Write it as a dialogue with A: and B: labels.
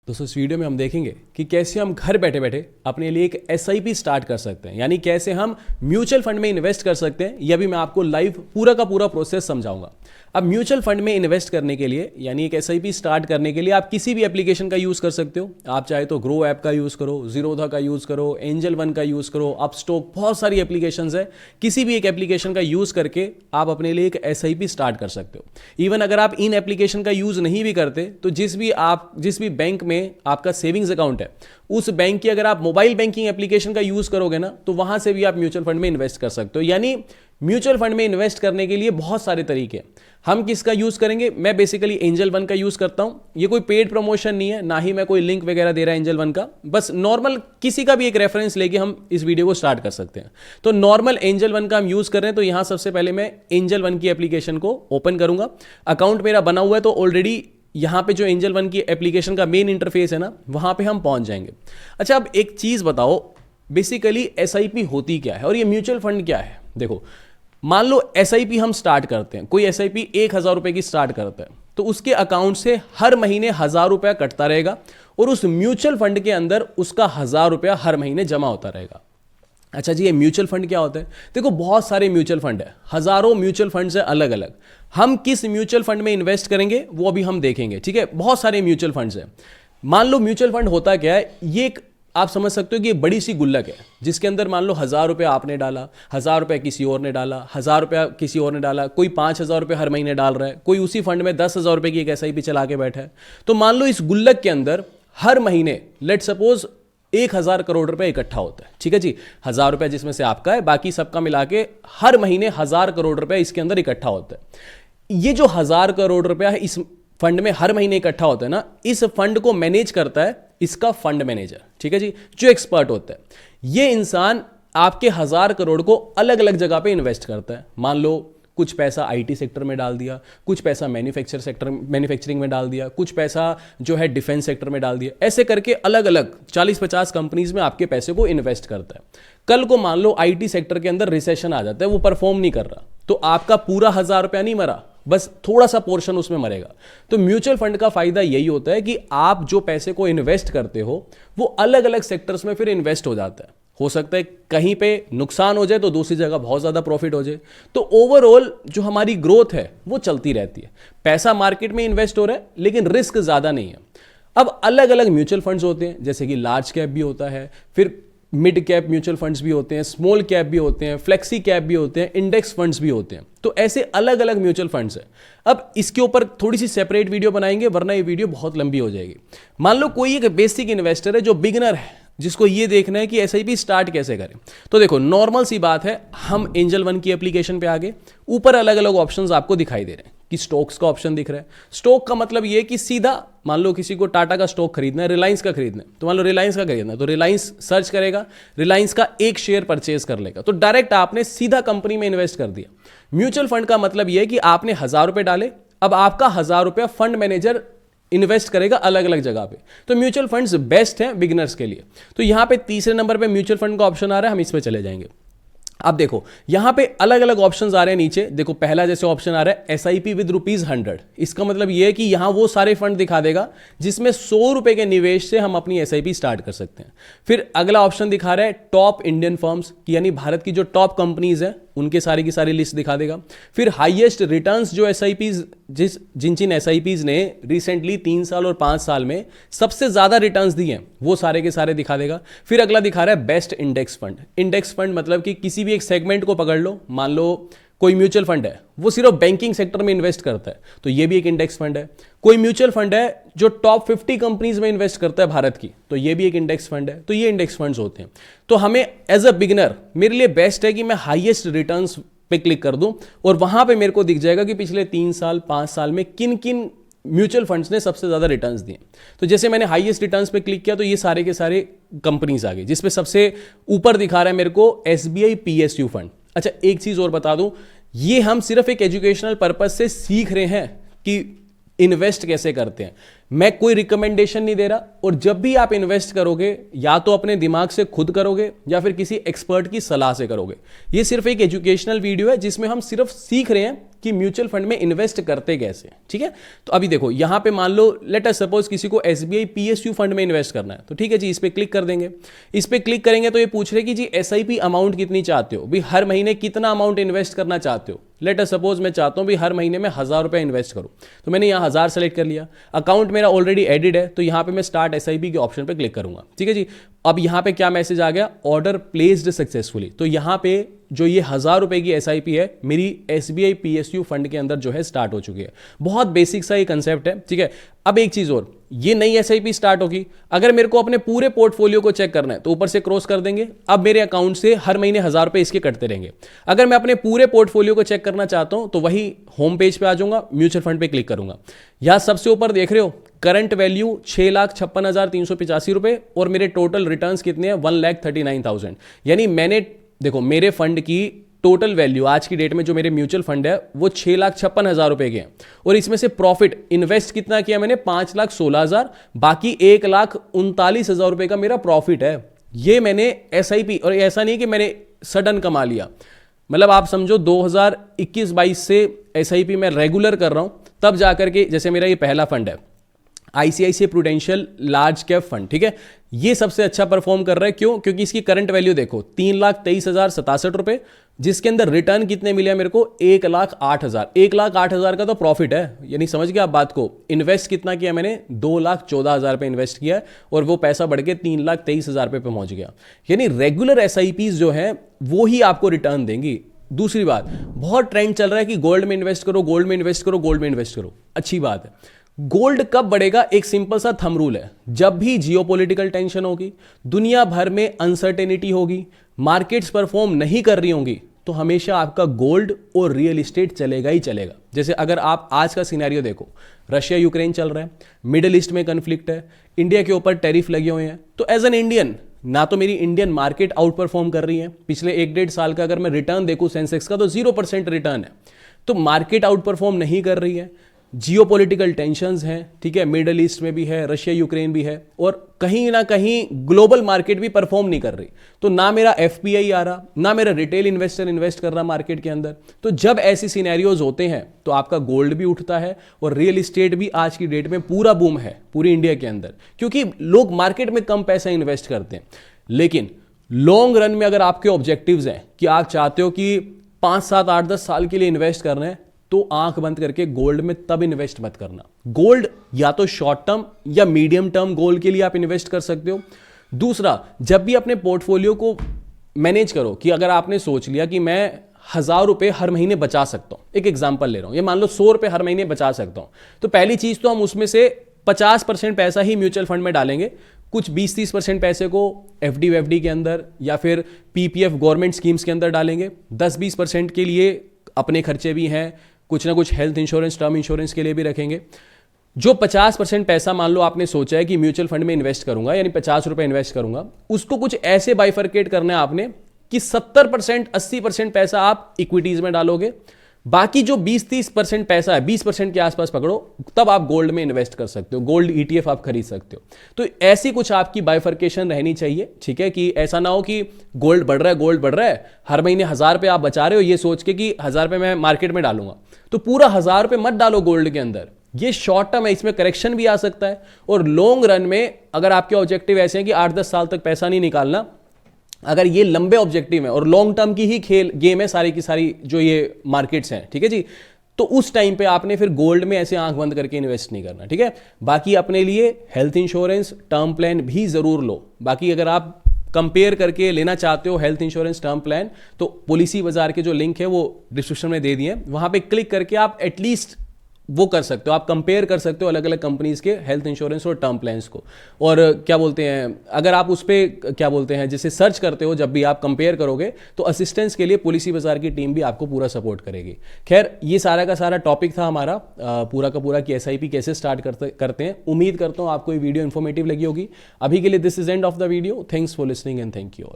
A: दोस्तों इस वीडियो में हम देखेंगे कि कैसे हम घर बैठे बैठे अपने लिए एक एसआईपी स्टार्ट कर सकते हैं, यानी कैसे हम म्यूचुअल फंड में इन्वेस्ट कर सकते हैं। यह भी मैं आपको लाइव पूरा का पूरा प्रोसेस समझाऊंगा। अब म्यूचुअल फंड में इन्वेस्ट करने के लिए यानी एक एसआईपी स्टार्ट करने के लिए आप किसी भी एप्लीकेशन का यूज़ कर सकते हो। आप चाहे तो ग्रो ऐप का यूज़ करो, जीरोधा का यूज़ करो, एंजल वन का यूज़ करो, अपस्टॉक, बहुत सारी एप्लीकेशंस है। किसी भी एक एप्लीकेशन का यूज़ करके आप अपने लिए एक एसआईपी स्टार्ट कर सकते हो। इवन अगर आप इन एप्लीकेशन का यूज़ नहीं भी करते तो जिस भी बैंक में आपका सेविंग्स अकाउंट है उस बैंक की अगर आप मोबाइल बैंकिंग एप्लीकेशन का यूज करोगे ना तो वहां से भी आप म्यूचुअल फंड में इन्वेस्ट कर सकते हो। यानी म्यूचुअल फंड में इन्वेस्ट करने के लिए बहुत सारे तरीके हैं। हम किसका यूज करेंगे? मैं बेसिकली एंजल वन का यूज करता हूं। ये कोई पेड प्रमोशन नहीं है, ना ही मैं कोई लिंक वगैरह दे रहा है एंजल वन का। बस नॉर्मल किसी का भी एक रेफरेंस लेके हम इस वीडियो को स्टार्ट कर सकते हैं। तो नॉर्मल एंजल वन का हम यूज कर रहे हैं, तो यहां सबसे पहले मैं एंजल वन की एप्लीकेशन को ओपन करूंगा। अकाउंट मेरा बना हुआ है तो ऑलरेडी यहां पे जो एंजल वन की एप्लीकेशन का मेन इंटरफेस है ना, वहां पे हम पहुंच जाएंगे। अच्छा, अब एक चीज बताओ, बेसिकली एसआईपी होती क्या है और ये म्यूचुअल फंड क्या है? देखो, मान लो एसआईपी हम स्टार्ट करते हैं, कोई एसआईपी 1,000 रुपए की स्टार्ट करता है तो उसके अकाउंट से हर महीने 1,000 रुपया कटता रहेगा और उस म्यूचुअल फंड के अंदर उसका 1,000 रुपया हर महीने जमा होता रहेगा। अच्छा जी, ये म्यूचुअल फंड क्या होता है? देखो, बहुत सारे म्यूचुअल फंड है, हजारों म्यूचुअल फंड्स है अलग अलग। हम किस म्यूचुअल फंड में इन्वेस्ट करेंगे वो अभी हम देखेंगे, ठीक है? बहुत सारे म्यूचुअल फंड्स हैं। मान लो म्यूचुअल फंड होता क्या है, ये एक आप समझ सकते हो कि ये बड़ी सी गुल्लक है जिसके अंदर मान लो 1,000 रुपया आपने डाला, 1,000 रुपया किसी और ने डाला, 1,000 रुपया किसी और ने डाला, कोई 5,000 रुपये हर महीने डाल रहा है, कोई उसी फंड में 10,000 रुपये की एक एसआईपी चला के बैठा है। तो मान लो इस गुल्लक के अंदर हर महीने लेट सपोज 1,000 करोड़ रुपए इकट्ठा होता है, ठीक है जी। 1,000 रुपया जिसमें से आपका है, बाकी सबका मिला के हर महीने 1,000 करोड़ रुपए इसके अंदर इकट्ठा होता है। ये जो 1,000 करोड़ रुपया है इस फंड में हर महीने इकट्ठा होता है ना, इस फंड को मैनेज करता है इसका फंड मैनेजर, ठीक है जी, जो एक्सपर्ट होता है। ये इंसान आपके 1,000 करोड़ को अलग अलग जगह पे इन्वेस्ट करता है। मान लो कुछ पैसा आईटी सेक्टर में डाल दिया, कुछ पैसा मैन्युफैक्चरिंग में डाल दिया, कुछ पैसा जो है डिफेंस सेक्टर में डाल दिया। ऐसे करके अलग अलग 40-50 कंपनीज में आपके पैसे को इन्वेस्ट करता है। कल को मान लो आईटी सेक्टर के अंदर रिसेशन आ जाता है, वो परफॉर्म नहीं कर रहा, तो आपका पूरा 1,000 रुपया नहीं मरा, बस थोड़ा सा पोर्शन उसमें मरेगा। तो म्यूचुअल फंड का फायदा यही होता है कि आप जो पैसे को इन्वेस्ट करते हो वो अलग अलग सेक्टर्स में फिर इन्वेस्ट हो जाता है। हो सकता है कहीं पे नुकसान हो जाए तो दूसरी जगह बहुत ज्यादा प्रॉफिट हो जाए। तो ओवरऑल जो हमारी ग्रोथ है वो चलती रहती है। पैसा मार्केट में इन्वेस्ट हो रहा है लेकिन रिस्क ज्यादा नहीं है। अब अलग अलग म्यूचुअल फंड्स होते हैं, जैसे कि लार्ज कैप भी होता है, फिर मिड कैप म्यूचुअल फंड्स भी होते हैं, स्मॉल कैप भी होते हैं, फ्लेक्सी कैप भी होते हैं, इंडेक्स फंड्स भी होते हैं। तो ऐसे अलग अलग म्यूचुअल फंड्स हैं। अब इसके ऊपर थोड़ी सी सेपरेट वीडियो बनाएंगे वरना ये वीडियो बहुत लंबी हो जाएगी। मान लो कोई एक बेसिक इन्वेस्टर है जो बिगिनर है, जिसको ये देखना है कि एसआईपी स्टार्ट कैसे करें। तो देखो, नॉर्मल सी बात है, हम एंजल वन की एप्लीकेशन पे आ गए। ऊपर अलग अलग ऑप्शंस आपको दिखाई दे रहे हैं कि स्टॉक्स का ऑप्शन दिख रहा है। स्टॉक का मतलब ये कि सीधा मान लो किसी को टाटा का स्टॉक खरीदना है, रिलायंस का खरीदना है, तो मान लो रिलायंस का खरीदना है तो रिलायंस सर्च करेगा, रिलायंस का एक शेयर परचेज कर लेगा, तो डायरेक्ट आपने सीधा कंपनी में इन्वेस्ट कर दिया। म्यूचुअल फंड का मतलब यह है कि आपने 1,000 रुपए डाले, अब आपका 1,000 रुपया फंड मैनेजर इन्वेस्ट करेगा अलग अलग जगह पे। तो म्यूचुअल फंड्स बेस्ट हैं बिगिनर्स के लिए। तो यहां पे तीसरे नंबर पे म्यूचुअल फंड का ऑप्शन आ रहा है, हम इस पे चले जाएंगे। अब देखो, यहां पे अलग अलग ऑप्शंस आ रहे हैं नीचे। देखो, पहला जैसे ऑप्शन आ रहा है एसआईपी विद ₹100। इसका मतलब यह है कि यहां वो सारे फंड दिखा देगा जिसमें 100 रुपए के निवेश से हम अपनी एसआईपी स्टार्ट कर सकते हैं। फिर अगला ऑप्शन दिखा रहा है टॉप इंडियन फर्म्स, यानी भारत की जो टॉप कंपनीज हैं उनके सारी की सारी लिस्ट दिखा देगा। फिर हाईएस्ट रिटर्न्स जो एसआईपीज जिन एसआईपीज ने रिसेंटली 3 साल और 5 साल में सबसे ज्यादा रिटर्न्स दिए हैं वो सारे के सारे दिखा देगा। फिर अगला दिखा रहा है best index fund. Index fund मतलब कि किसी भी एक सेगमेंट को पकड़ लो, मान लो कोई म्यूचुअल फंड है वो सिर्फ बैंकिंग सेक्टर में इन्वेस्ट करता है तो ये भी एक इंडेक्स फंड है। कोई म्यूचुअल फंड है जो टॉप 50 कंपनीज में इन्वेस्ट करता है भारत की, तो ये भी एक इंडेक्स फंड है। तो ये इंडेक्स फंड्स होते हैं। तो हमें एज अ बिगिनर मेरे लिए बेस्ट है कि मैं हाईएस्ट रिटर्न्स पे क्लिक कर दूं और वहां पे मेरे को दिख जाएगा कि पिछले 3 साल 5 साल में किन किन म्यूचुअल फंड्स ने सबसे ज्यादा रिटर्न्स दिए। तो जैसे मैंने हाईएस्ट रिटर्न्स पे क्लिक किया तो ये सारे के सारे कंपनीज आ गई, जिसपे सबसे ऊपर दिखा रहा है मेरे को एसबीआई पीएसयू फंड। अच्छा, एक चीज और बता दूं, ये हम सिर्फ एक एजुकेशनल पर्पस से सीख रहे हैं कि इन्वेस्ट कैसे करते हैं। मैं कोई रिकमेंडेशन नहीं दे रहा, और जब भी आप इन्वेस्ट करोगे या तो अपने दिमाग से खुद करोगे या फिर किसी एक्सपर्ट की सलाह से करोगे। ये सिर्फ एक एजुकेशनल वीडियो है जिसमें हम सिर्फ सीख रहे हैं कि म्यूचुअल फंड में इन्वेस्ट करते कैसे, ठीक है। तो अभी देखो यहां पे मान लो लेट अस सपोज किसी को एसबीआई पीएसयू फंड में इन्वेस्ट करना है, तो ठीक है जी, इस पे क्लिक कर देंगे। इस पे क्लिक करेंगे तो ये पूछ रहे कि जी एसआईपी अमाउंट कितनी चाहते हो, भी हर महीने कितना अमाउंट इन्वेस्ट करना चाहते हो। लेट अस सपोज मैं चाहता हूं भी हर महीने में 1000 रुपए इन्वेस्ट करूं, तो मैंने यहां 1000 सेलेक्ट कर लिया। अकाउंट मेरा ऑलरेडी एडिड है, तो यहां पे मैं स्टार्ट एसआईपी के ऑप्शन पे क्लिक करूंगा, ठीक है जी। अब यहां पे क्या मैसेज आ गया, ऑर्डर प्लेस्ड सक्सेसफुली। तो यहां पे जो ये 1000 रुपए की एसआईपी है मेरी एसबीआई पीएसयू फंड के अंदर जो है स्टार्ट हो चुकी है। बहुत बेसिक सा ये कंसेप्ट है, ठीक है। अब एक चीज और, ये नई एसआईपी स्टार्ट होगी, अगर मेरे को अपने पूरे पोर्टफोलियो को चेक करना है तो ऊपर से क्रॉस कर देंगे। अब मेरे अकाउंट से हर महीने 1000 रुपए इसके कटते रहेंगे। अगर मैं अपने पूरे पोर्टफोलियो को चेक करना चाहता हूं तो वही होम पेज पे आ जाऊंगा, म्यूचुअल फंड पे क्लिक करूंगा। यहां सबसे ऊपर देख रहे हो करंट वैल्यू 6,56,385 रुपए, और मेरे टोटल रिटर्न्स कितने हैं 1,39,000। यानी मैंने देखो मेरे फंड की टोटल वैल्यू आज की डेट में जो मेरे म्यूचुअल फंड है वो 6,56,000 रुपए के हैं, और इसमें से प्रॉफिट इन्वेस्ट कितना किया मैंने 5,16,000, बाकी 1,39,000 रुपए का मेरा प्रॉफिट है। ये मैंने एसआईपी, और ऐसा नहीं कि मैंने सडन कमा लिया, मतलब आप समझो 2021-22 से एसआईपी मैं रेगुलर कर रहा हूं, तब जाकर के जैसे मेरा ये पहला फंड है ICICI prudential large cap fund, ठीक है, ये सबसे अच्छा परफॉर्म कर रहा है। क्यों? क्योंकि इसकी करंट वैल्यू देखो 3,23,067 रुपए, जिसके अंदर रिटर्न कितने मिले मेरे को 1,08,000। 1,08,000 का तो प्रॉफिट है, यानी समझ गया आप बात को। इन्वेस्ट कितना किया मैंने 2,14,000 पे इन्वेस्ट किया है, और वो पैसा बढ़ के 3,23,000 पे पहुंच गया। यानी रेगुलर एसआईपीज जो है वो ही आपको रिटर्न देंगी। दूसरी बात, बहुत ट्रेंड चल रहा है कि गोल्ड में इन्वेस्ट करो, गोल्ड में इन्वेस्ट करो, गोल्ड में इन्वेस्ट करो। अच्छी बात है, गोल्ड कब बढ़ेगा? एक सिंपल सा थंब रूल है, जब भी जियोपॉलिटिकल टेंशन होगी, दुनिया भर में अनसर्टेनिटी होगी, मार्केट्स परफॉर्म नहीं कर रही होंगी, तो हमेशा आपका गोल्ड और रियल एस्टेट चलेगा ही चलेगा। जैसे अगर आप आज का सिनेरियो देखो, रशिया यूक्रेन चल रहा है, मिडिल ईस्ट में कन्फ्लिक्ट है, इंडिया के ऊपर टैरिफ लगे हुए हैं, तो एज एन इंडियन ना तो मेरी इंडियन मार्केट आउट परफॉर्म कर रही है। पिछले 1-1.5 साल का अगर मैं रिटर्न देखूं सेंसेक्स का तो 0% रिटर्न है, तो मार्केट आउट परफॉर्म नहीं कर रही है। जियोपॉलिटिकल टेंशंस हैं, ठीक है, मिडिल ईस्ट में भी है, रशिया यूक्रेन भी है, और कहीं ना कहीं ग्लोबल मार्केट भी परफॉर्म नहीं कर रही, तो ना मेरा एफपीआई आ रहा, ना मेरा रिटेल इन्वेस्टर इन्वेस्ट कर रहा मार्केट के अंदर। तो जब ऐसी सिनेरियोज होते हैं तो आपका गोल्ड भी उठता है, और रियल एस्टेट भी आज की डेट में पूरा बूम है पूरी इंडिया के अंदर, क्योंकि लोग मार्केट में कम पैसा इन्वेस्ट करते हैं। लेकिन लॉन्ग रन में अगर आपके ऑब्जेक्टिव्स हैं कि आप चाहते हो कि 5, 7, 8, 10 साल के लिए इन्वेस्ट करना है, तो आंख बंद करके गोल्ड में तब इन्वेस्ट मत करना। गोल्ड या तो शॉर्ट टर्म या मीडियम टर्म गोल के लिए आप इन्वेस्ट कर सकते हो। दूसरा, जब भी अपने पोर्टफोलियो को मैनेज करो, कि अगर आपने सोच लिया कि मैं 1000 रुपए हर महीने बचा सकता हूं, एक एग्जांपल ले रहा हूं, ये मान लो 100 रुपए हर महीने बचा सकता हूं, तो पहली चीज तो हम उसमें से 50% पैसा ही म्यूचुअल फंड में डालेंगे, कुछ 20-30% पैसे को एफडी वेफडी के अंदर या फिर पीपीएफ गवर्नमेंट स्कीम्स के अंदर डालेंगे। 10-20% के लिए अपने खर्चे भी हैं, कुछ ना कुछ हेल्थ इंश्योरेंस, टर्म इंश्योरेंस के लिए भी रखेंगे। जो 50% पैसा मान लो आपने सोचा है कि म्यूचुअल फंड में इन्वेस्ट करूंगा, यानी 50 रुपए इन्वेस्ट करूंगा, उसको कुछ ऐसे बाइफरकेट करना है आपने कि 70%, 80% पैसा आप इक्विटीज में डालोगे, बाकी जो 20-30% पैसा है 20% के आसपास पकड़ो, तब आप गोल्ड में इन्वेस्ट कर सकते हो, गोल्ड ईटीएफ आप खरीद सकते हो। तो ऐसी कुछ आपकी बाइफरकेशन रहनी चाहिए, ठीक है, कि ऐसा ना हो कि गोल्ड बढ़ रहा है, गोल्ड बढ़ रहा है, हर महीने 1000 रुपए आप बचा रहे हो ये सोच के कि 1000 रुपए मैं मार्केट में डालूंगा, तो पूरा 1000 रुपए मत डालो गोल्ड के अंदर। ये शॉर्ट टर्म है, इसमें करेक्शन भी आ सकता है, और लॉन्ग रन में अगर आपके ऑब्जेक्टिव ऐसे हैं कि 8-10 साल तक पैसा नहीं निकालना, अगर ये लंबे ऑब्जेक्टिव है और लॉन्ग टर्म की ही गेम है सारी की सारी जो ये मार्केट्स हैं, ठीक है जी, तो उस टाइम पे आपने फिर गोल्ड में ऐसे आंख बंद करके इन्वेस्ट नहीं करना, ठीक है। बाकी अपने लिए हेल्थ इंश्योरेंस, टर्म प्लान भी जरूर लो। बाकी अगर आप कंपेयर करके लेना चाहते हो हेल्थ इंश्योरेंस, टर्म प्लान, तो पॉलिसी बाजार के जो लिंक है वो डिस्क्रिप्शन में दे दिए, वहां पे क्लिक करके आप एटलीस्ट वो कर सकते हो, आप कंपेयर कर सकते हो अलग अलग कंपनीज के हेल्थ इंश्योरेंस और टर्म प्लान्स को। और क्या बोलते हैं, अगर आप उस पर क्या बोलते हैं जैसे सर्च करते हो, जब भी आप कंपेयर करोगे तो असिस्टेंस के लिए पॉलिसी बाजार की टीम भी आपको पूरा सपोर्ट करेगी। खैर, ये सारा का सारा टॉपिक था हमारा पूरा का पूरा कि एसआईपी कैसे स्टार्ट करते हैं। उम्मीद करता हूँ आपको ये वीडियो इन्फॉर्मेटिव लगी होगी। अभी के लिए this is end of the video. Thanks for listening and thank you all.